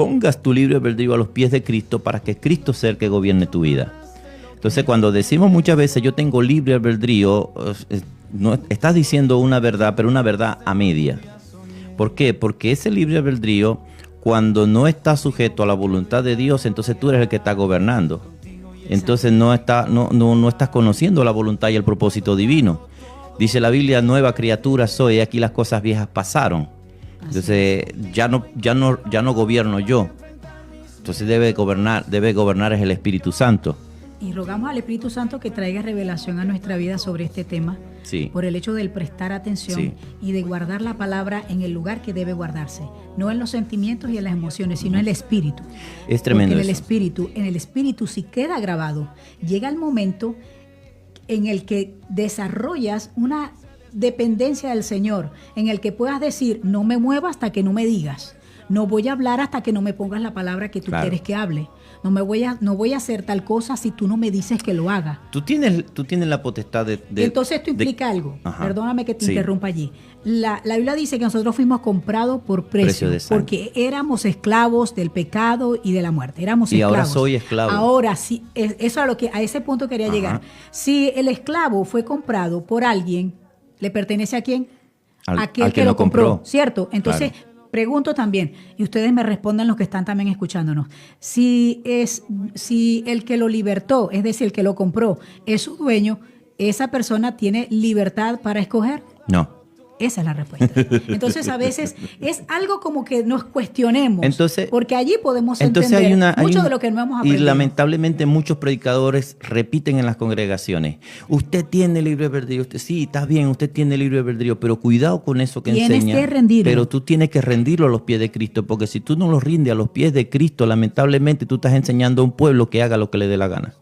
pongas tu libre albedrío a los pies de Cristo para que Cristo sea el que gobierne tu vida. Entonces, cuando decimos muchas veces yo tengo libre albedrío, no estás diciendo una verdad, pero una verdad a media. ¿Por qué? Porque ese libre albedrío, cuando no está sujeto a la voluntad de Dios, entonces tú eres el que está gobernando. Entonces no estás conociendo la voluntad y el propósito divino. Dice la Biblia, nueva criatura soy, aquí las cosas viejas pasaron. Entonces ya no gobierno yo. Entonces debe gobernar es el Espíritu Santo. Y rogamos al Espíritu Santo que traiga revelación a nuestra vida sobre este tema, sí, por el hecho del prestar atención, sí, y de guardar la palabra en el lugar que debe guardarse, no en los sentimientos y en las emociones, sino en el espíritu. Es tremendo. Porque en el espíritu si queda grabado, llega el momento en el que desarrollas una dependencia del Señor, en el que puedas decir, no me muevas hasta que no me digas, no voy a hablar hasta que no me pongas la palabra que tú quieres que hable. No voy a hacer tal cosa si tú no me dices que lo haga. Tú tienes la potestad de... Entonces esto implica algo. Ajá. Perdóname que te interrumpa allí. La Biblia dice que nosotros fuimos comprados por precio porque éramos esclavos del pecado y de la muerte. Éramos esclavos. Ahora soy esclavo. Ahora sí, eso es a ese punto quería llegar. Si el esclavo fue comprado por alguien, ¿le pertenece a quién? Aquel que lo compró, ¿cierto? Entonces... Claro. Pregunto también, y ustedes me respondan los que están también escuchándonos, si el que lo libertó, es decir, el que lo compró, es su dueño, ¿esa persona tiene libertad para escoger? No. Esa es la respuesta. Entonces, a veces es algo como que nos cuestionemos, porque allí podemos entender mucho de lo que no hemos aprendido. Y lamentablemente muchos predicadores repiten en las congregaciones, usted tiene libre albedrío, sí, está bien, usted tiene libre albedrío, pero cuidado con eso que enseña. Tienes que rendirlo. Pero tú tienes que rendirlo a los pies de Cristo, porque si tú no lo rindes a los pies de Cristo, lamentablemente tú estás enseñando a un pueblo que haga lo que le dé la gana.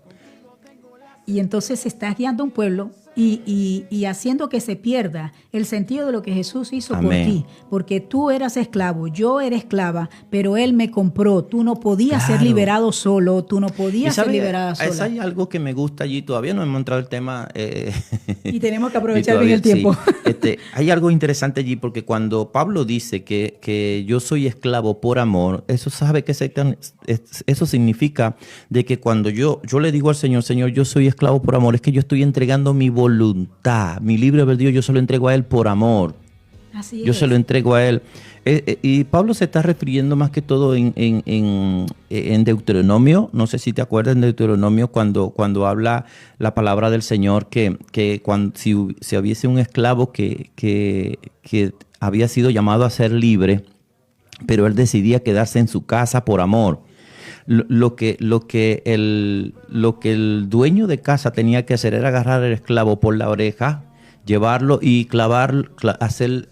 Y entonces estás guiando a un pueblo y haciendo que se pierda el sentido de lo que Jesús hizo por ti. Porque tú eras esclavo, yo era esclava, pero Él me compró. Tú no podías ser liberado solo, tú no podías ser liberada sola. Hay algo que me gusta allí, todavía no hemos entrado el tema. Y tenemos que aprovechar bien el tiempo. Sí. Hay algo interesante allí, porque cuando Pablo dice que yo soy esclavo por amor, eso significa de que cuando yo le digo al Señor, Señor, yo soy esclavo por amor, es que yo estoy entregando mi voluntad, mi libre albedrío, yo se lo entrego a Él por amor. Así yo se lo entrego a Él. Y Pablo se está refiriendo más que todo en Deuteronomio. No sé si te acuerdas en Deuteronomio cuando habla la palabra del Señor que cuando, si hubiese un esclavo que había sido llamado a ser libre, pero él decidía quedarse en su casa por amor. Lo que el dueño de casa tenía que hacer era agarrar al esclavo por la oreja, llevarlo y hacer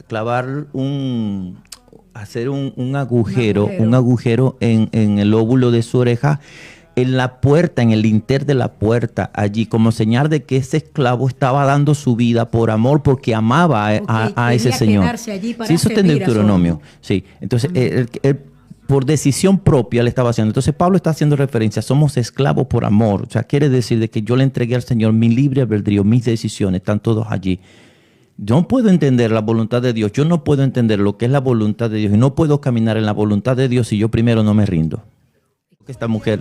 un agujero en el óvulo de su oreja, en la puerta, en el linter de la puerta, allí, como señal de que ese esclavo estaba dando su vida por amor, porque amaba a ese señor. Sí, eso está en Deuteronomio. Sí, entonces él por decisión propia le estaba haciendo. Entonces Pablo está haciendo referencia, somos esclavos por amor. O sea, quiere decir de que yo le entregué al Señor mi libre albedrío, mis decisiones, están todos allí. Yo no puedo entender la voluntad de Dios, yo no puedo entender lo que es la voluntad de Dios y no puedo caminar en la voluntad de Dios si yo primero no me rindo.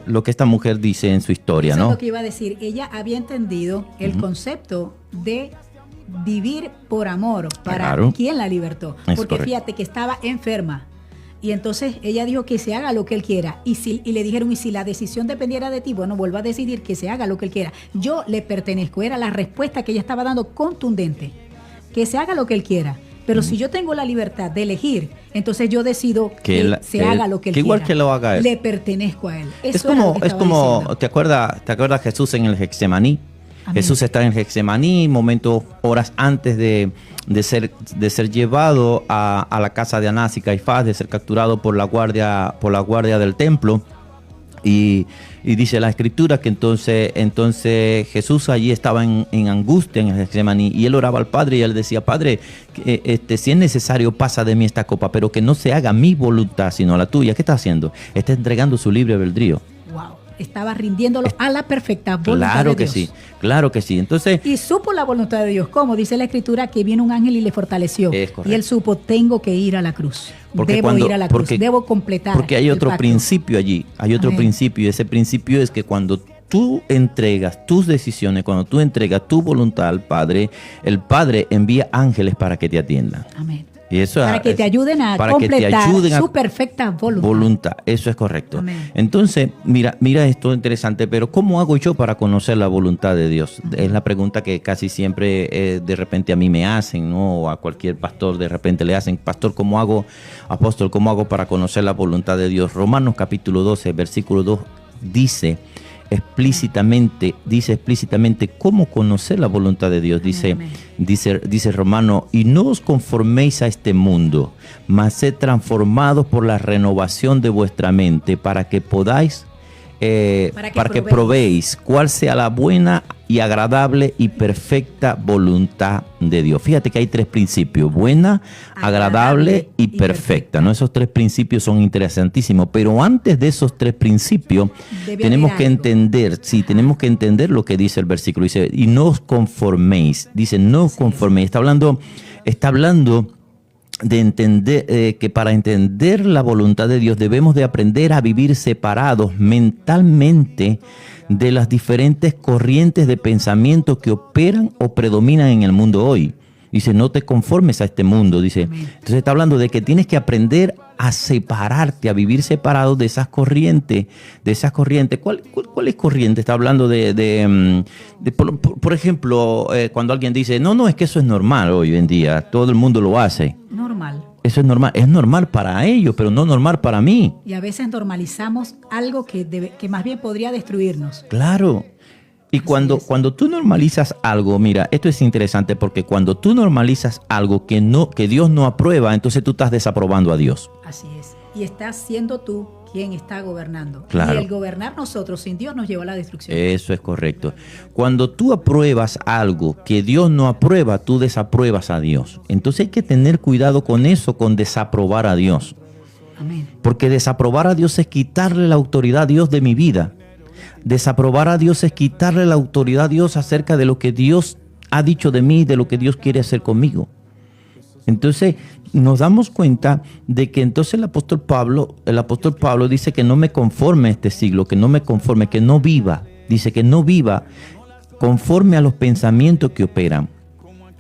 Lo que esta mujer dice en su historia, eso ¿no? Es lo que iba a decir. Ella había entendido el concepto de vivir por amor, para quien la libertó. Porque fíjate que estaba enferma. Y entonces ella dijo que se haga lo que él quiera. Y le dijeron, y si la decisión dependiera de ti, bueno, vuelva a decidir que se haga lo que él quiera. Yo le pertenezco. Era la respuesta que ella estaba dando contundente. Que se haga lo que él quiera. Pero si yo tengo la libertad de elegir, entonces yo decido que se haga lo que él quiera. Igual que lo haga él. Le pertenezco a él. Eso es como ¿te acuerdas Jesús en el Getsemaní? Amén. Jesús está en el Getsemaní, horas antes de ser llevado a la casa de Anás y Caifás, de ser capturado por la guardia del templo. Y dice la Escritura que entonces Jesús allí estaba en angustia en el Getsemaní, y él oraba al Padre y él decía, Padre, si es necesario pasa de mí esta copa, pero que no se haga mi voluntad sino la tuya. ¿Qué está haciendo? Está entregando su libre albedrío. Wow. estaba rindiéndolo a la perfecta voluntad de Dios. Claro que sí. Entonces, y supo la voluntad de Dios. Como dice la Escritura, que vino un ángel y le fortaleció. Y él supo, tengo que ir a la cruz. Debo ir a la cruz, debo completar. Porque hay otro principio allí. Hay otro principio. Y ese principio es que cuando tú entregas tus decisiones, cuando tú entregas tu voluntad al Padre, el Padre envía ángeles para que te atiendan. Amén. Y eso para que te ayuden a completar su perfecta voluntad. Eso es correcto. Amén. Entonces, mira esto interesante, pero ¿cómo hago yo para conocer la voluntad de Dios? Amén. Es la pregunta que casi siempre de repente a mí me hacen, ¿no? O a cualquier pastor de repente le hacen, pastor, ¿cómo hago, apóstol, cómo hago para conocer la voluntad de Dios? Romanos capítulo 12, versículo 2 dice explícitamente cómo conocer la voluntad de Dios. Dice Romano, y no os conforméis a este mundo, mas sed transformados por la renovación de vuestra mente, para que podáis para que probéis cuál sea la buena y agradable y perfecta voluntad de Dios. Fíjate que hay tres principios: buena, agradable y perfecta, ¿no? Esos tres principios son interesantísimos, pero antes de esos tres principios tenemos que entender, tenemos que entender lo que dice el versículo. Dice, y no os conforméis, dice, no os conforméis. Está hablando de entender que para entender la voluntad de Dios debemos de aprender a vivir separados mentalmente de las diferentes corrientes de pensamiento que operan o predominan en el mundo hoy. Dice, no te conformes a este mundo, dice. Entonces está hablando de que tienes que aprender a separarte, a vivir separado de esas corrientes, ¿Cuál es corriente? Está hablando por ejemplo, cuando alguien dice, no, es que eso es normal hoy en día, todo el mundo lo hace. Normal. Eso es normal para ellos, pero no normal para mí. Y a veces normalizamos algo que más bien podría destruirnos. Claro. Y cuando tú normalizas algo, mira, esto es interesante porque cuando tú normalizas algo que Dios no aprueba, entonces tú estás desaprobando a Dios. Así es. Y estás siendo tú quien está gobernando. Claro. Y el gobernar nosotros sin Dios nos lleva a la destrucción. Eso es correcto. Cuando tú apruebas algo que Dios no aprueba, tú desapruebas a Dios. Entonces hay que tener cuidado con eso, con desaprobar a Dios. Amén. Porque desaprobar a Dios es quitarle la autoridad a Dios de mi vida. Desaprobar a Dios es quitarle la autoridad a Dios acerca de lo que Dios ha dicho de mí, de lo que Dios quiere hacer conmigo. Entonces nos damos cuenta de que entonces el apóstol Pablo dice que no me conforme a este siglo, que no me conforme, que no viva. Dice que no viva conforme a los pensamientos que operan.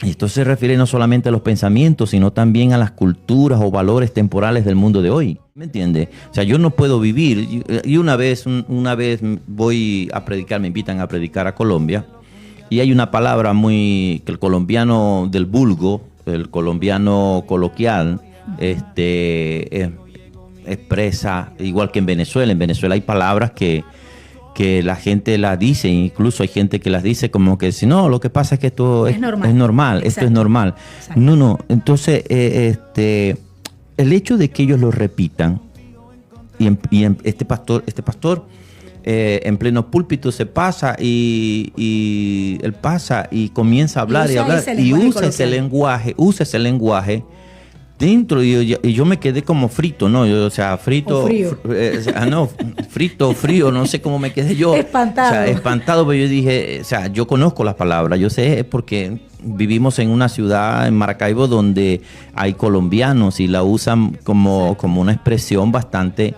Y esto se refiere no solamente a los pensamientos, sino también a las culturas o valores temporales del mundo de hoy. ¿Me entiendes? O sea, yo no puedo vivir. Y una vez voy a predicar, me invitan a predicar a Colombia, y hay una palabra que el colombiano del vulgo, el colombiano coloquial, expresa, igual que en Venezuela. En Venezuela hay palabras que la gente las dice, incluso hay gente que las dice como que si no, lo que pasa es que esto es normal, esto es normal. Exacto. No, entonces el hecho de que ellos lo repitan y este pastor en pleno púlpito se pasa y él pasa y comienza a hablar y usa ese lenguaje dentro, y yo me quedé como frito, ¿no? Frío, no sé cómo me quedé yo. Espantado, pero yo dije, yo conozco las palabras, yo sé, es porque vivimos en una ciudad, en Maracaibo, donde hay colombianos y la usan como una expresión bastante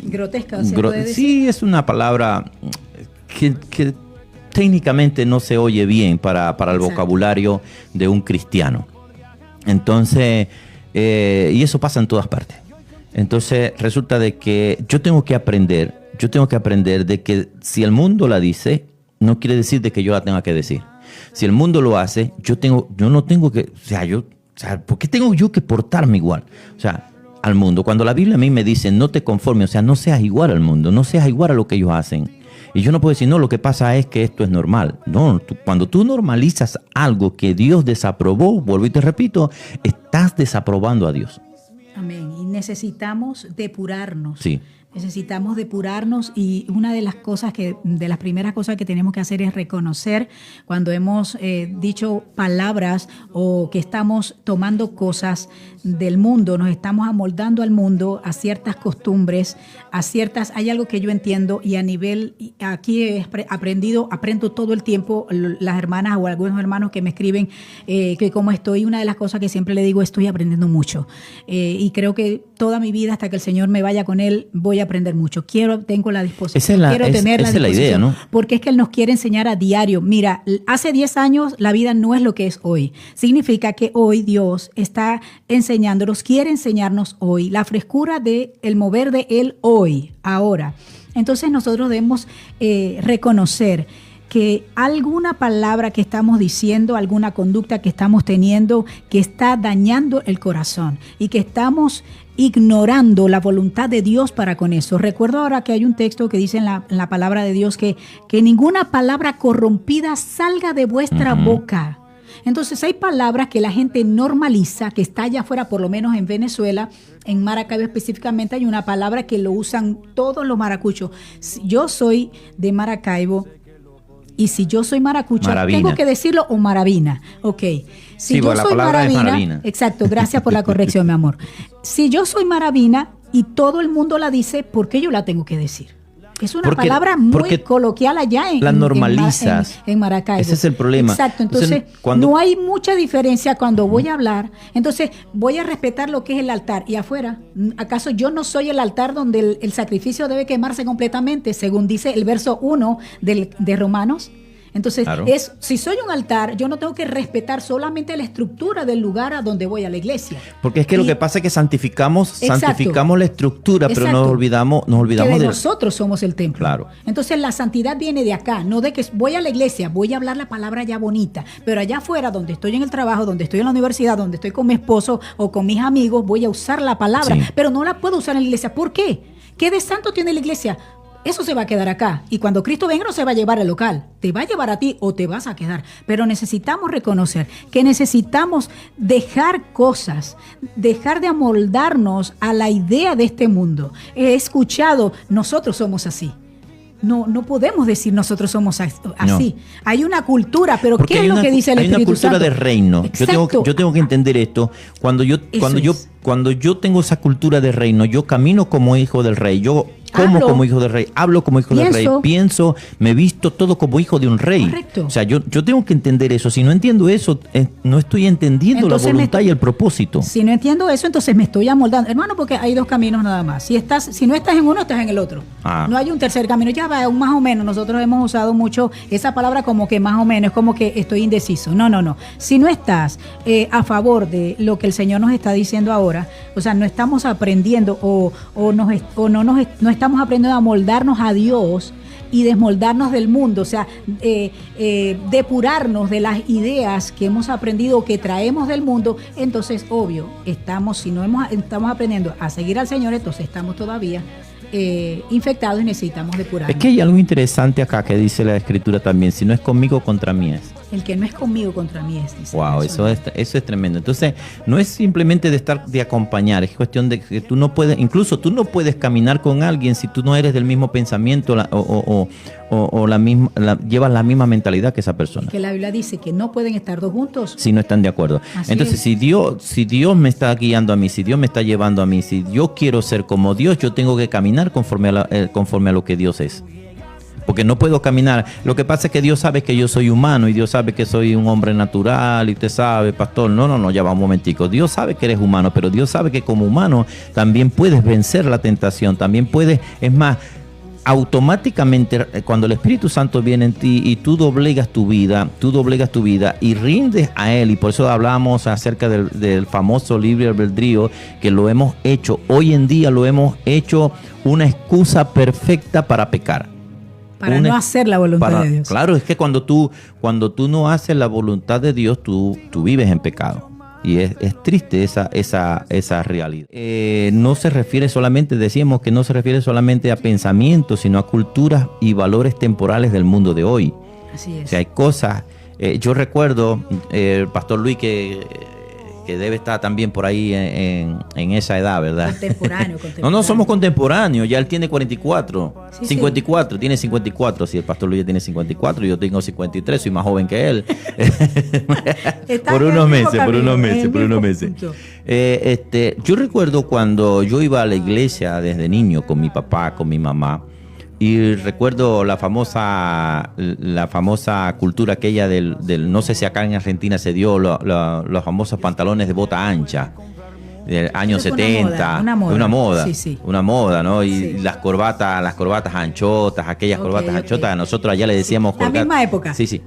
grotesca, ¿se puede decir? Sí, es una palabra que técnicamente no se oye bien para el vocabulario de un cristiano. Entonces, y eso pasa en todas partes. Entonces, resulta de que yo tengo que aprender de que si el mundo la dice, no quiere decir de que yo la tenga que decir. Si el mundo lo hace, yo no tengo que, ¿por qué tengo yo que portarme igual? Al mundo. Cuando la Biblia a mí me dice, no te conformes, no seas igual al mundo, no seas igual a lo que ellos hacen. Y yo no puedo decir, no, lo que pasa es que esto es normal. No, cuando tú normalizas algo que Dios desaprobó, vuelvo y te repito, estás desaprobando a Dios. Amén. Y necesitamos depurarnos Necesitamos depurarnos, y una de las primeras cosas que tenemos que hacer es reconocer cuando hemos dicho palabras o que estamos tomando cosas del mundo, nos estamos amoldando al mundo, a ciertas costumbres, hay algo que yo entiendo, y a nivel, aquí he aprendo todo el tiempo, las hermanas o algunos hermanos que me escriben que cómo estoy, una de las cosas que siempre le digo, estoy aprendiendo mucho, y creo que toda mi vida, hasta que el Señor me vaya con Él, voy a aprender mucho. Tengo la disposición. Esa es la idea, ¿no? Porque es que Él nos quiere enseñar a diario. Mira, hace 10 años la vida no es lo que es hoy. Significa que hoy Dios está enseñándonos, quiere enseñarnos hoy, la frescura del mover de Él hoy, ahora. Entonces nosotros debemos reconocer que alguna palabra que estamos diciendo, alguna conducta que estamos teniendo, que está dañando el corazón y que estamos ignorando la voluntad de Dios para con eso. Recuerdo ahora que hay un texto que dice en la palabra de Dios que ninguna palabra corrompida salga de vuestra boca. Entonces hay palabras que la gente normaliza, que está allá afuera, por lo menos en Venezuela, en Maracaibo específicamente, hay una palabra que lo usan todos los maracuchos. Yo soy de Maracaibo, y si yo soy maracucha, maravina. Tengo que decirlo, o maravina. Ok. Si yo soy maravina. Exacto, gracias por la corrección, mi amor. Si yo soy maravina y todo el mundo la dice, ¿por qué yo la tengo que decir? Es una palabra muy coloquial allá la normalizas. En Maracaibo. Ese es el problema. Exacto. Entonces no hay mucha diferencia cuando voy a hablar. Entonces voy a respetar lo que es el altar. Y afuera, ¿acaso yo no soy el altar donde el sacrificio debe quemarse completamente, según dice el verso 1 de Romanos? Entonces, claro. Si soy un altar, yo no tengo que respetar solamente la estructura del lugar a donde voy a la iglesia. Porque es que lo que pasa es que santificamos la estructura, pero nos olvidamos que nosotros somos el templo. Claro. Entonces, la santidad viene de acá, no de que voy a la iglesia, voy a hablar la palabra ya bonita, pero allá afuera, donde estoy en el trabajo, donde estoy en la universidad, donde estoy con mi esposo o con mis amigos, voy a usar la palabra, pero no la puedo usar en la iglesia. ¿Por qué? ¿Qué de santo tiene la iglesia? Eso se va a quedar acá. Y cuando Cristo venga no se va a llevar al local. Te va a llevar a ti o te vas a quedar. Pero necesitamos reconocer que necesitamos dejar cosas, dejar de amoldarnos a la idea de este mundo. He escuchado, nosotros somos así. No podemos decir nosotros somos así. No. Hay una cultura, pero porque ¿qué es lo que dice el Espíritu Santo? Hay una cultura de reino. Yo tengo que entender esto. Cuando yo tengo esa cultura de reino, yo camino como hijo del rey. Yo como hijo del rey, hablo como hijo del rey, pienso, me visto todo como hijo de un rey. Correcto. O sea, yo tengo que entender eso. Si no entiendo eso, no estoy entendiendo entonces la voluntad y el propósito. Si no entiendo eso, entonces me estoy amoldando. Hermano, porque hay dos caminos nada más. Si no estás en uno, estás en el otro. No hay un tercer camino. Ya va, más o menos. Nosotros hemos usado mucho esa palabra como que más o menos, es como que estoy indeciso. No. Si no estás a favor de lo que el Señor nos está diciendo ahora, o sea, no estamos aprendiendo no estamos aprendiendo a moldarnos a Dios y desmoldarnos del mundo, o sea, depurarnos de las ideas que hemos aprendido, que traemos del mundo. Entonces, obvio, estamos aprendiendo a seguir al Señor, entonces estamos todavía infectados y necesitamos depurarnos. Es que hay algo interesante acá que dice la Escritura también: si no es conmigo, contra mí es. El que no es conmigo, contra mí es. Dice. Wow, eso es tremendo. Entonces, no es simplemente de acompañar, es cuestión de que tú no puedes caminar con alguien si tú no eres del mismo pensamiento o llevas la misma mentalidad que esa persona. Que la Biblia dice que no pueden estar dos juntos si no están de acuerdo. Así entonces, es. si Dios me está guiando a mí, si Dios me está llevando a mí, si yo quiero ser como Dios, yo tengo que caminar conforme a lo que Dios es. Porque no puedo caminar. Lo que pasa es que Dios sabe que yo soy humano y Dios sabe que soy un hombre natural y usted sabe, pastor, no, ya va un momentico. Dios sabe que eres humano, pero Dios sabe que como humano también puedes vencer la tentación, también puedes, es más, automáticamente cuando el Espíritu Santo viene en ti y tú doblegas tu vida y rindes a Él, y por eso hablamos acerca del famoso libre albedrío, que lo hemos hecho, hoy en día lo hemos hecho una excusa perfecta para pecar. Para no hacer la voluntad de Dios. Claro, es que cuando tú no haces la voluntad de Dios, tú vives en pecado. Y es triste esa realidad. No se refiere solamente, decíamos que no se refiere solamente a pensamientos, sino a culturas y valores temporales del mundo de hoy. Así es. O sea, hay cosas. Yo recuerdo, el pastor Luis, que que debe estar también por ahí en esa edad, ¿verdad? Contemporáneo. No, somos contemporáneos. Ya él tiene 44. Sí, 54, sí. Tiene 54. Si el pastor Luis tiene 54, yo tengo 53, soy más joven que él. por unos meses. Yo recuerdo cuando yo iba a la iglesia desde niño con mi papá, con mi mamá. Y recuerdo la famosa cultura aquella del no sé si acá en Argentina se dio los famosos pantalones de bota ancha del año 70, una moda, ¿no? Y sí. las corbatas anchotas, aquellas corbatas anchotas, nosotros allá le decíamos la misma época. Sí.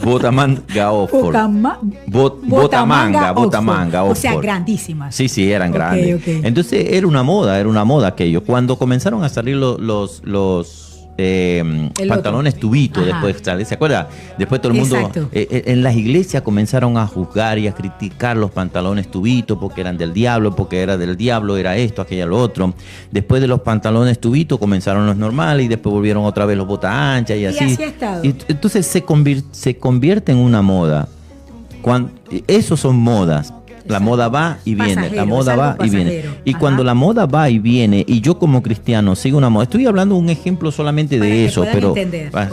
Botamanga Oxford. Botamanga Oxford. O sea, grandísimas. Sí, eran grandes. Okay. Entonces era una moda aquello. Cuando comenzaron a salir los pantalones tubitos, después, ¿se acuerda? Después todo el mundo en las iglesias comenzaron a juzgar y a criticar los pantalones tubitos porque eran del diablo, porque era del diablo, era esto, aquello, lo otro. Después de los pantalones tubitos comenzaron los normales y después volvieron otra vez los botas anchas y así. Y así ha estado. Y entonces se convierte en una moda. Esos son modas. La moda va y viene, Y cuando la moda va y viene, y yo como cristiano sigo una moda, estoy hablando un ejemplo solamente de eso, pero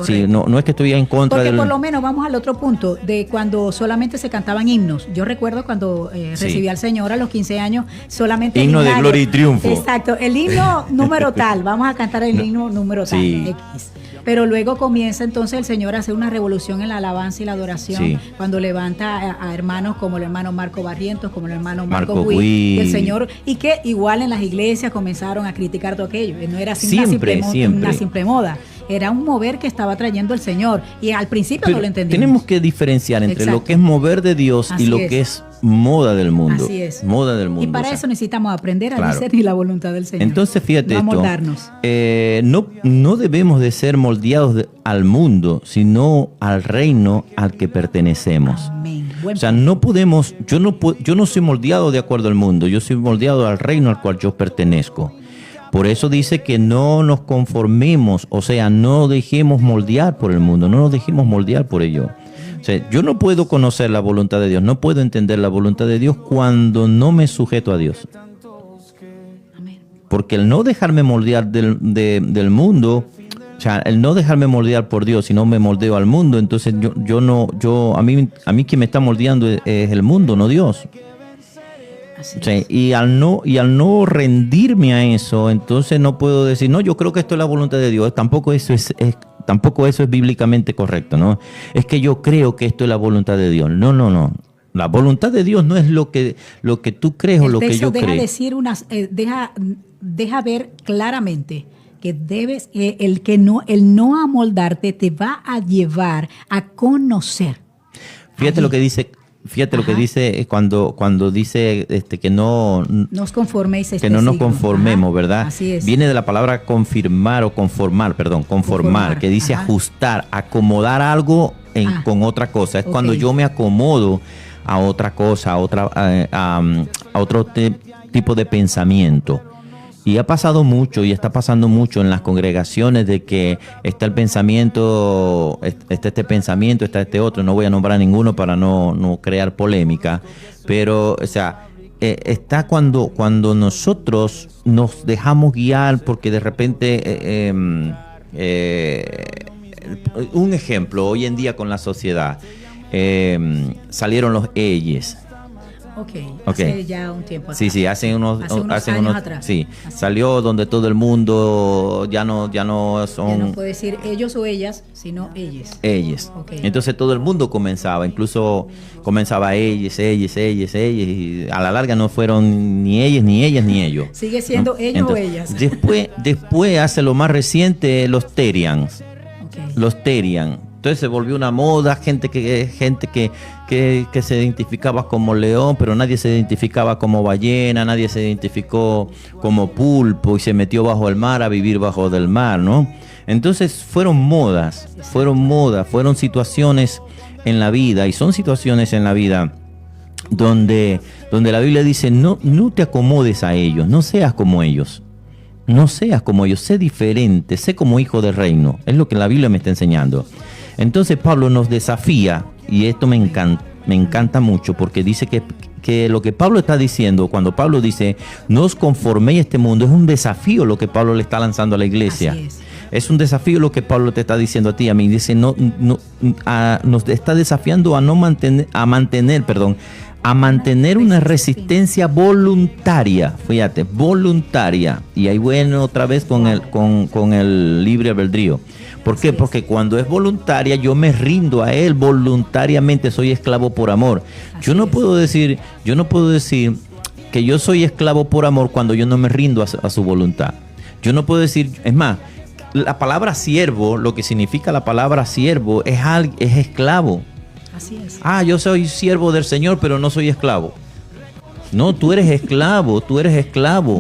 sí, no es que estoy en contra porque por lo menos vamos al otro punto, de cuando solamente se cantaban himnos. Yo recuerdo cuando recibí al Señor a los 15 años, solamente himno de gloria y triunfo. Exacto, el himno número tal, vamos a cantar el himno número tal, X. Pero luego comienza entonces el Señor a hacer una revolución en la alabanza y la adoración, cuando levanta a hermanos como el hermano Marco Barrientos, como el hermano Marco Gui, el Señor, y que igual en las iglesias comenzaron a criticar todo aquello. No era así una simple moda, era un mover que estaba trayendo el Señor, y al principio no lo entendimos. Tenemos que diferenciar entre lo que es mover de Dios y lo que es moda del mundo. Así es. Moda del mundo. Y para eso necesitamos aprender a discernir la voluntad del Señor. Entonces, fíjate no moldarnos. No debemos de ser moldeados al mundo, sino al reino al que pertenecemos. Amén. O sea, no podemos, yo no soy moldeado de acuerdo al mundo, yo soy moldeado al reino al cual yo pertenezco. Por eso dice que no nos conformemos, o sea, no dejemos moldear por el mundo, no nos dejemos moldear por ello. O sea, yo no puedo conocer la voluntad de Dios, no puedo entender la voluntad de Dios cuando no me sujeto a Dios. Porque el no dejarme moldear del mundo, o sea, el no dejarme moldear por Dios, si no me moldeo al mundo, entonces a mí quien me está moldeando es el mundo, no Dios. O sea, y al no rendirme a eso, entonces no puedo decir, no, yo creo que esto es la voluntad de Dios. Tampoco eso es bíblicamente correcto, ¿no? Es que yo creo que esto es la voluntad de Dios. No. La voluntad de Dios no es lo que tú crees o lo que yo creo. Deja ver claramente que debes, el no amoldarte te va a llevar a conocer. Fíjate lo que dice. Fíjate lo que dice cuando dice que no nos conforméis que no nos conformemos, ¿verdad? Así es. Viene de la palabra conformar, que dice ajustar, acomodar algo con otra cosa. Es cuando yo me acomodo a otra cosa, a otro tipo de pensamiento. Y ha pasado mucho y está pasando mucho en las congregaciones de que está el pensamiento, está este pensamiento, está este otro. No voy a nombrar ninguno para no crear polémica, pero o sea, está cuando nosotros nos dejamos guiar porque de repente, un ejemplo, hoy en día con la sociedad, salieron los ellos. Hace ya un tiempo atrás. Sí, hace unos años atrás. Sí, salió donde todo el mundo ya no son. Ya no puede decir ellos o ellas, sino ellos. Entonces todo el mundo comenzaba, incluso comenzaba ellos, y a la larga no fueron ni ellas, ni ellas, ni ellos. Sigue siendo ellos o ellas. Después hace lo más reciente, los Terians. Los Terian. Entonces se volvió una moda, gente que se identificaba como león, pero nadie se identificaba como ballena, nadie se identificó como pulpo y se metió bajo el mar a vivir bajo del mar, ¿no? Entonces fueron modas, fueron situaciones en la vida, y son situaciones en la vida donde la Biblia dice, no te acomodes a ellos, no seas como ellos. No seas como ellos, sé diferente, sé como hijo del reino. Es lo que la Biblia me está enseñando. Entonces Pablo nos desafía, y esto me me encanta mucho porque dice que lo que Pablo está diciendo, cuando Pablo dice, no os conforméis a este mundo, es un desafío lo que Pablo le está lanzando a la iglesia. Así es. Es un desafío lo que Pablo te está diciendo a ti, a mí. Dice, nos está desafiando a mantener una resistencia voluntaria. Fíjate, voluntaria. Y ahí bueno otra vez con el libre albedrío. ¿Por qué? Porque cuando es voluntaria, yo me rindo a él voluntariamente, soy esclavo por amor. Yo no puedo decir que yo soy esclavo por amor cuando yo no me rindo a su voluntad. Yo no puedo decir, es más, la palabra siervo, lo que significa la palabra siervo es esclavo. Así es. Yo soy siervo del Señor, pero no soy esclavo. No, tú eres esclavo.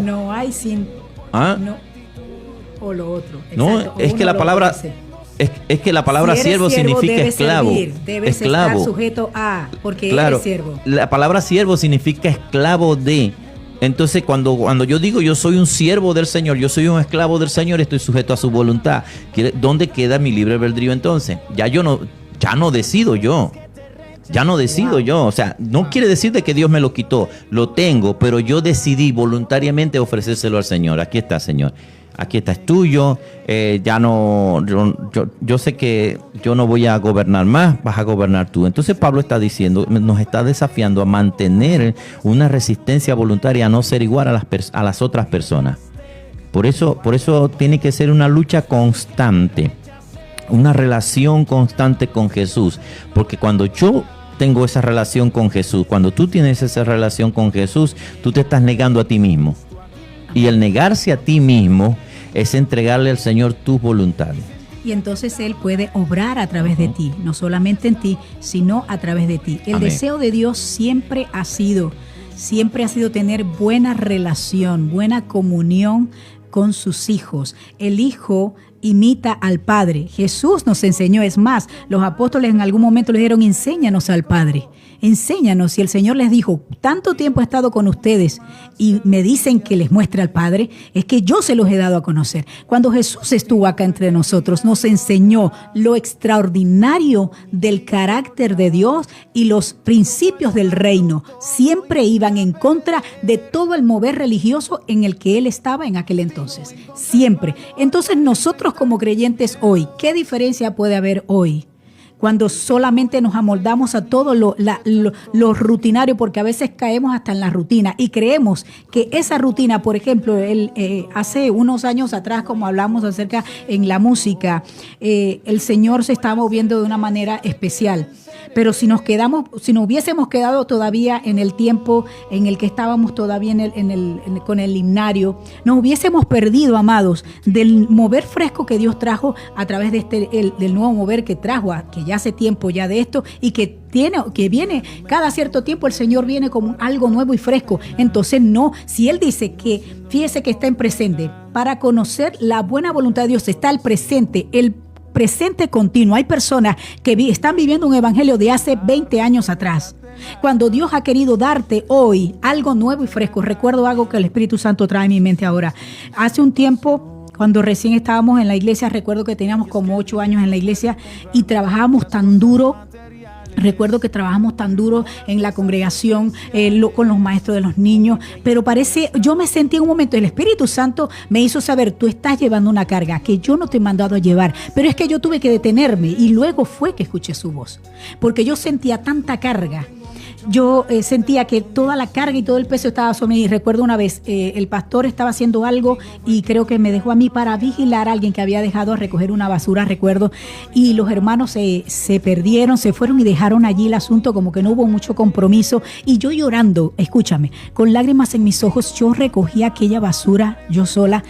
No hay sin... No. O lo otro. No, es que la palabra si siervo significa esclavo. Debes estar sujeto a, porque eres siervo. La palabra siervo significa esclavo de. Entonces, cuando yo digo yo soy un siervo del Señor, yo soy un esclavo del Señor, estoy sujeto a su voluntad. ¿Dónde queda mi libre albedrío entonces? Ya no decido yo. Ya no decido yo. O sea, no quiere decir de que Dios me lo quitó. Lo tengo, pero yo decidí voluntariamente ofrecérselo al Señor. Aquí está, Señor. Aquí está, es tuyo. Yo sé que yo no voy a gobernar más, vas a gobernar tú. Entonces Pablo está diciendo, nos está desafiando a mantener una resistencia voluntaria, a no ser igual a las otras personas. Por eso tiene que ser una lucha constante, una relación constante con Jesús. Porque cuando yo tengo esa relación con Jesús, cuando tú tienes esa relación con Jesús, tú te estás negando a ti mismo. Y el negarse a ti mismo es entregarle al Señor tus voluntades. Y entonces Él puede obrar a través de ti, no solamente en ti, sino a través de ti. El deseo de Dios siempre ha sido tener buena relación, buena comunión con sus hijos. El hijo imita al Padre. Jesús nos enseñó, es más, los apóstoles en algún momento le dijeron, enséñanos al Padre. Enséñanos. Y el Señor les dijo, tanto tiempo he estado con ustedes y me dicen que les muestre al Padre, es que yo se los he dado a conocer. Cuando Jesús estuvo acá entre nosotros, nos enseñó lo extraordinario del carácter de Dios y los principios del reino. Siempre iban en contra de todo el mover religioso en el que Él estaba en aquel entonces. Siempre. Entonces nosotros como creyentes hoy, ¿qué diferencia puede haber hoy? Cuando solamente nos amoldamos a todo lo rutinario, porque a veces caemos hasta en la rutina y creemos que esa rutina, por ejemplo, hace unos años atrás, como hablamos acerca en la música, el Señor se está moviendo de una manera especial. Pero si nos hubiésemos quedado todavía en el tiempo en el que estábamos todavía con el himnario, nos hubiésemos perdido, amados, del mover fresco que Dios trajo a través de del nuevo mover que trajo, que ya hace tiempo ya de esto y que viene cada cierto tiempo. El Señor viene como algo nuevo y fresco. Entonces no, si Él dice que, fíjese que está en presente, para conocer la buena voluntad de Dios está el presente continuo. Hay personas que están viviendo un evangelio de hace 20 años atrás. Cuando Dios ha querido darte hoy algo nuevo y fresco. Recuerdo algo que el Espíritu Santo trae en mi mente ahora. Hace un tiempo, cuando recién estábamos en la iglesia, recuerdo que teníamos como 8 años en la iglesia y trabajábamos tan duro. Recuerdo que trabajamos tan duro en la congregación con los maestros de los niños, pero yo me sentí en un momento, el Espíritu Santo me hizo saber, tú estás llevando una carga que yo no te he mandado a llevar, pero es que yo tuve que detenerme y luego fue que escuché su voz, porque yo sentía tanta carga. Yo sentía que toda la carga y todo el peso estaba sobre mí. Y recuerdo una vez, el pastor estaba haciendo algo y creo que me dejó a mí para vigilar a alguien que había dejado a recoger una basura, recuerdo, y los hermanos se perdieron, se fueron y dejaron allí el asunto, como que no hubo mucho compromiso, y yo llorando, escúchame, con lágrimas en mis ojos, yo recogí aquella basura yo sola.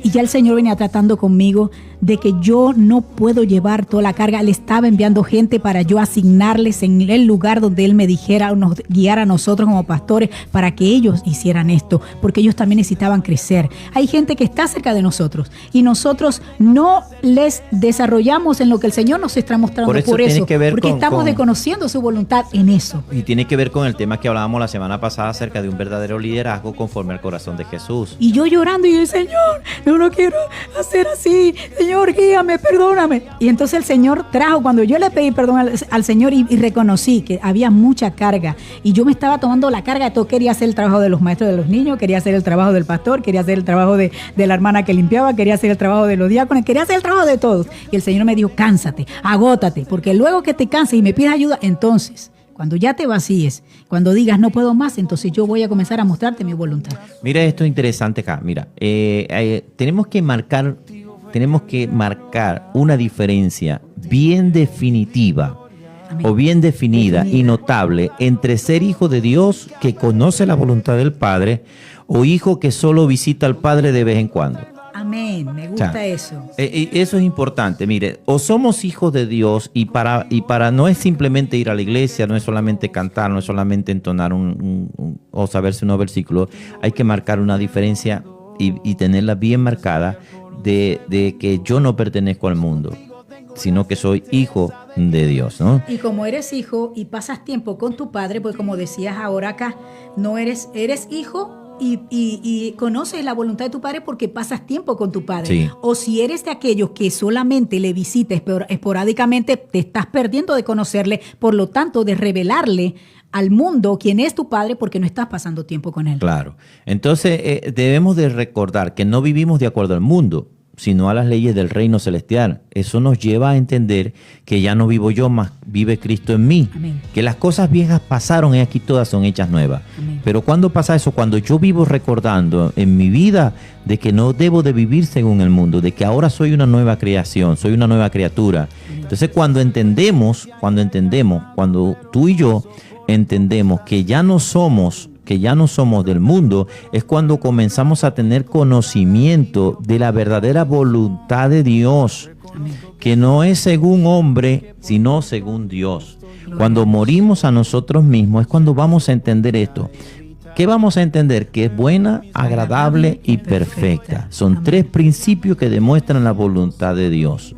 Y ya el Señor venía tratando conmigo de que yo no puedo llevar toda la carga. Le estaba enviando gente para yo asignarles en el lugar donde Él me dijera o nos guiara a nosotros como pastores para que ellos hicieran esto, porque ellos también necesitaban crecer. Hay gente que está cerca de nosotros y nosotros no les desarrollamos en lo que el Señor nos está mostrando. Por eso porque estamos desconociendo su voluntad en eso. Y tiene que ver con el tema que hablábamos la semana pasada acerca de un verdadero liderazgo conforme al corazón de Jesús. Y yo llorando y yo, Señor, yo no quiero hacer así, Señor, guíame, perdóname. Y entonces el Señor trajo, cuando yo le pedí perdón al Señor y reconocí que había mucha carga, y yo me estaba tomando la carga de todo, quería hacer el trabajo de los maestros de los niños, quería hacer el trabajo del pastor, quería hacer el trabajo de la hermana que limpiaba, quería hacer el trabajo de los diáconos, quería hacer el trabajo de todos. Y el Señor me dijo, cánsate, agótate, porque luego que te canses y me pidas ayuda, entonces, cuando ya te vacíes, cuando digas no puedo más, entonces yo voy a comenzar a mostrarte mi voluntad. Mira, esto es interesante acá. Mira, tenemos que marcar una diferencia bien definitiva. Amén. O bien definida y notable entre ser hijo de Dios que conoce la voluntad del Padre o hijo que solo visita al Padre de vez en cuando. Amén, me gusta eso. Eso es importante. Mire, o somos hijos de Dios y para no es simplemente ir a la iglesia, no es solamente cantar, no es solamente entonar o saberse unos versículos. Hay que marcar una diferencia y tenerla bien marcada de que yo no pertenezco al mundo, sino que soy hijo de Dios, ¿no? Y como eres hijo y pasas tiempo con tu padre, pues como decías ahora acá, no eres hijo. Y conoces la voluntad de tu padre porque pasas tiempo con tu padre. Sí. O si eres de aquellos que solamente le visitas esporádicamente, te estás perdiendo de conocerle, por lo tanto, de revelarle al mundo quién es tu padre porque no estás pasando tiempo con él. Claro. Entonces, debemos de recordar que no vivimos de acuerdo al mundo, sino a las leyes del reino celestial. Eso nos lleva a entender que ya no vivo yo, más vive Cristo en mí. Amén. Que las cosas viejas pasaron y aquí todas son hechas nuevas. Amén. Pero ¿cuándo pasa eso? Cuando yo vivo recordando en mi vida de que no debo de vivir según el mundo, de que ahora soy una nueva creación, soy una nueva criatura. Amén. Entonces cuando tú y yo entendemos que ya no somos del mundo, es cuando comenzamos a tener conocimiento de la verdadera voluntad de Dios. Amén. Que no es según hombre, sino según Dios. Cuando morimos a nosotros mismos es cuando vamos a entender esto. ¿Qué vamos a entender? Que es buena, agradable y perfecta. Son Amén. 3 principios que demuestran la voluntad de Dios.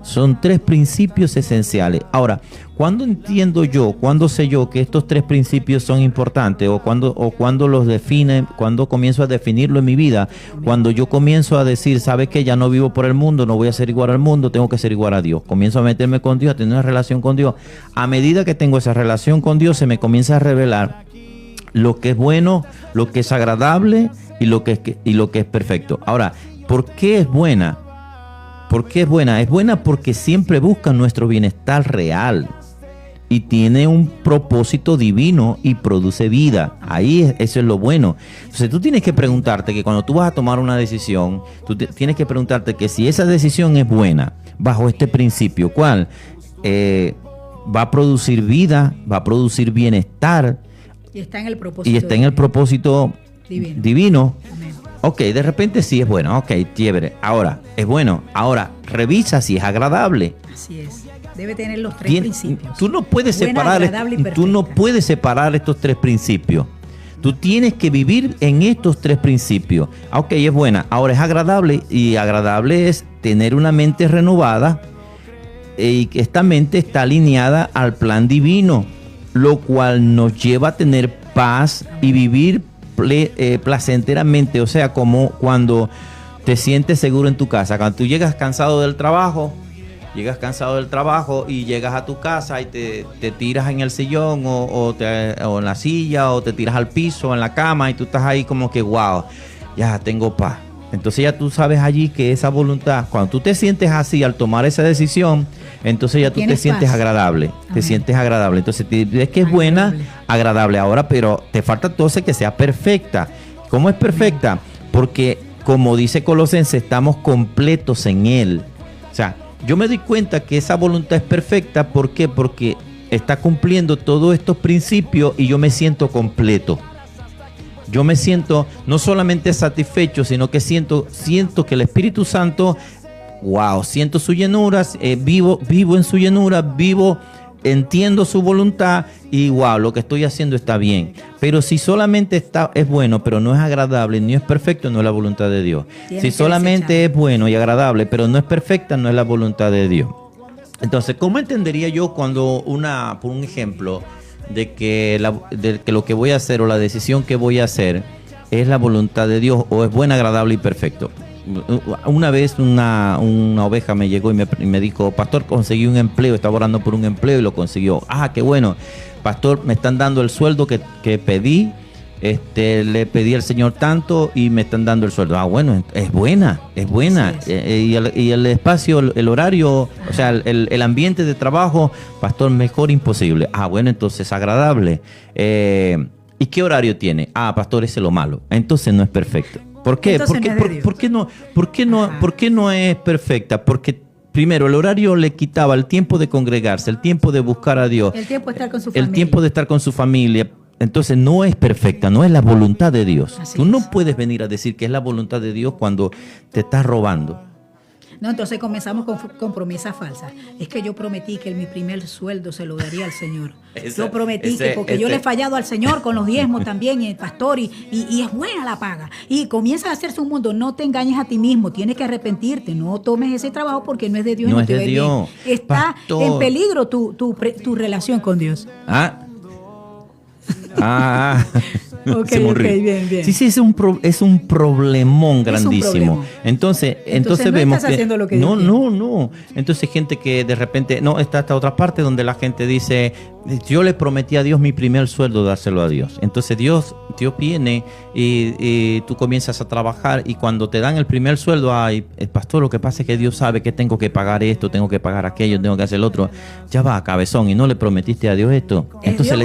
Son 3 principios esenciales. Ahora, ¿cuándo cuándo sé yo que estos 3 principios son importantes? O cuando los define, cuando comienzo a definirlo en mi vida, cuando yo comienzo a decir, ¿sabes qué? Ya no vivo por el mundo, no voy a ser igual al mundo, tengo que ser igual a Dios. Comienzo a meterme con Dios, a tener una relación con Dios. A medida que tengo esa relación con Dios, se me comienza a revelar lo que es bueno, lo que es agradable y lo que es perfecto. Ahora, ¿por qué es buena? ¿Por qué es buena? Es buena porque siempre busca nuestro bienestar real y tiene un propósito divino y produce vida. Eso es lo bueno. Entonces tú tienes que preguntarte que cuando tú vas a tomar una decisión, tienes que preguntarte que si esa decisión es buena, bajo este principio, ¿cuál? Va a producir vida, va a producir bienestar. Y está en el propósito divino. Amén. Ok, de repente sí es bueno, ok, chévere. Ahora, es bueno. Ahora, revisa si es agradable. Así es. Debe tener los 3 principios. Tú no puedes separar estos 3 principios. Tú tienes que vivir en estos 3 principios. Ok, es buena. Ahora es agradable. Y agradable es tener una mente renovada. Y que esta mente está alineada al plan divino, lo cual nos lleva a tener paz y vivir placenteramente, o sea, como cuando te sientes seguro en tu casa. Cuando tú llegas cansado del trabajo y llegas a tu casa y te tiras en el sillón o en la silla o te tiras al piso, en la cama y tú estás ahí como que wow, ya tengo paz. Entonces ya tú sabes allí que esa voluntad, cuando tú te sientes así al tomar esa decisión, entonces ya tú te sientes agradable. Te sientes agradable. Entonces ves que es buena, agradable. Ahora, pero te falta entonces que sea perfecta. ¿Cómo es perfecta? Porque, como dice Colosenses, estamos completos en Él. O sea, yo me doy cuenta que esa voluntad es perfecta. ¿Por qué? Porque está cumpliendo todos estos principios y yo me siento completo. Yo me siento no solamente satisfecho, sino que siento que el Espíritu Santo, wow, siento su llenura, vivo en su llenura, entiendo su voluntad y wow, lo que estoy haciendo está bien. Pero si solamente es bueno, pero no es agradable, ni es perfecto, no es la voluntad de Dios. Si solamente es bueno y agradable, pero no es perfecta, no es la voluntad de Dios. Entonces, ¿cómo entendería yo cuando por un ejemplo, de que lo que voy a hacer o la decisión que voy a hacer es la voluntad de Dios o es buena, agradable y perfecto? Una vez una oveja me llegó y me dijo, pastor, conseguí un empleo, estaba orando por un empleo y lo consiguió. Ah, qué bueno. Pastor, me están dando el sueldo que pedí. Le pedí al Señor tanto y me están dando el sueldo. Ah, bueno, es buena. Sí. Y el espacio, el horario, o sea, el ambiente de trabajo, pastor, mejor imposible. Ah, bueno, entonces agradable. ¿Y qué horario tiene? Ah, pastor, ese es lo malo. Entonces no es perfecto. ¿Por qué? ¿Por qué no es perfecta? Porque primero, el horario le quitaba el tiempo de congregarse, el tiempo de buscar a Dios, el tiempo de estar con su familia. El tiempo de estar con su familia. Entonces no es perfecta, no es la voluntad de Dios. Tú no puedes venir a decir que es la voluntad de Dios cuando te estás robando. No, entonces comenzamos con promesas falsas. Es que yo prometí que mi primer sueldo se lo daría al Señor. Yo prometí porque yo le he fallado al Señor con los diezmos también, el pastor, y es buena la paga. Y comienza a hacerse un mundo. No te engañes a ti mismo, tienes que arrepentirte. No tomes ese trabajo porque no es de Dios. No es de Dios. Está en peligro tu relación con Dios. Bien. Sí, es un problemón grandísimo. Entonces no vemos estás haciendo lo que no. Entonces gente que de repente, está esta otra parte donde la gente dice, yo le prometí a Dios mi primer sueldo, dárselo a Dios. Entonces Dios viene y tú comienzas a trabajar y cuando te dan el primer sueldo, el pastor, lo que pasa es que Dios sabe que tengo que pagar esto, tengo que pagar aquello, tengo que hacer el otro. Ya va, cabezón, y no le prometiste a Dios esto. Entonces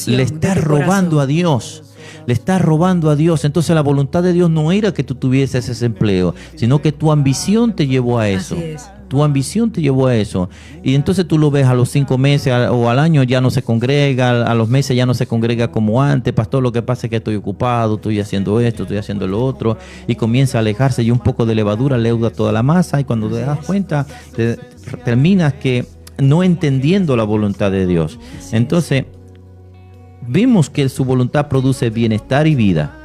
le estás robando a Dios. Le estás robando a Dios. Entonces la voluntad de Dios no era que tú tuvieses ese empleo, sino que tu ambición te llevó a eso. Así es. Tu ambición te llevó a eso. Y entonces tú lo ves a los 5 meses o al año ya no se congrega, a los meses ya no se congrega como antes. Pastor, lo que pasa es que estoy ocupado, estoy haciendo esto, estoy haciendo lo otro. Y comienza a alejarse y un poco de levadura leuda toda la masa. Y cuando te das cuenta, terminas que no entendiendo la voluntad de Dios. Entonces, vimos que su voluntad produce bienestar y vida.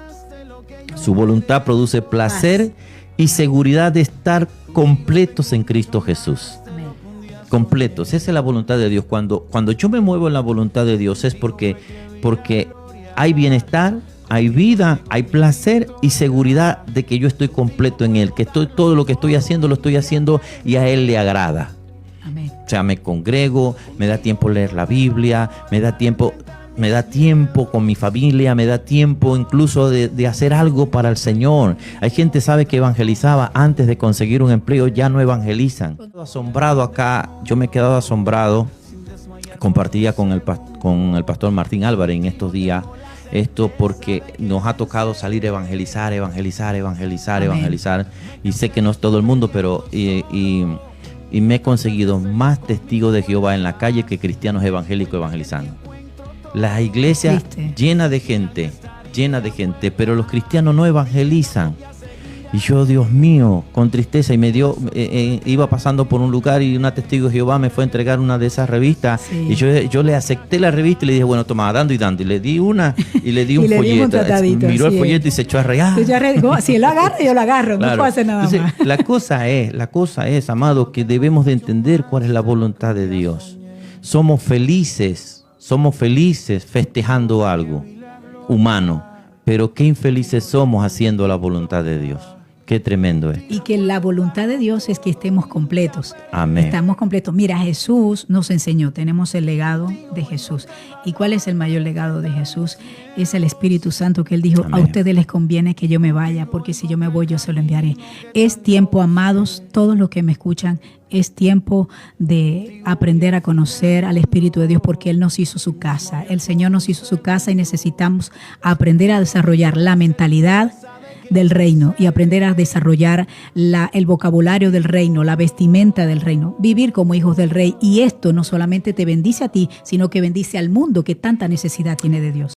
Su voluntad produce placer y seguridad de estar completos en Cristo Jesús. Amén. Completos. Esa es la voluntad de Dios. Cuando yo me muevo en la voluntad de Dios es porque hay bienestar, hay vida, hay placer y seguridad de que yo estoy completo en Él. Que todo lo que estoy haciendo, lo estoy haciendo y a Él le agrada. Amén. O sea, me congrego, me da tiempo leer la Biblia, me da tiempo con mi familia, me da tiempo incluso de hacer algo para el Señor. Hay gente, sabe, que evangelizaba antes de conseguir un empleo, ya no evangelizan. Asombrado acá, yo me he quedado asombrado. Compartía con el pastor Martín Álvarez en estos días esto porque nos ha tocado salir a evangelizar. Y sé que no es todo el mundo, pero y me he conseguido más testigos de Jehová en la calle que cristianos evangélicos evangelizando. Las iglesias llenas de gente, pero los cristianos no evangelizan. Y yo, Dios mío, con tristeza, y iba pasando por un lugar y una testigo de Jehová me fue a entregar una de esas revistas. Sí. Y yo le acepté la revista y le dije, bueno, toma, dando y dando. Y le di una y le di un folleto. Miró el folleto y se echó a reír. Si él lo agarra, yo lo agarro. Claro. No puedo hacer nada. Entonces, más. La cosa es, amado, que debemos de entender cuál es la voluntad de Dios. Somos felices festejando algo humano, pero qué infelices somos haciendo la voluntad de Dios. Qué tremendo es. Y que la voluntad de Dios es que estemos completos. Amén. Estamos completos. Mira, Jesús nos enseñó, tenemos el legado de Jesús. ¿Y cuál es el mayor legado de Jesús? Es el Espíritu Santo, que Él dijo, amén, a ustedes les conviene que yo me vaya, porque si yo me voy, yo se lo enviaré. Es tiempo, amados, todos los que me escuchan, es tiempo de aprender a conocer al Espíritu de Dios, porque Él nos hizo su casa. El Señor nos hizo su casa y necesitamos aprender a desarrollar la mentalidad del reino y aprender a desarrollar el vocabulario del reino, la vestimenta del reino, vivir como hijos del rey. Y esto no solamente te bendice a ti, sino que bendice al mundo que tanta necesidad tiene de Dios.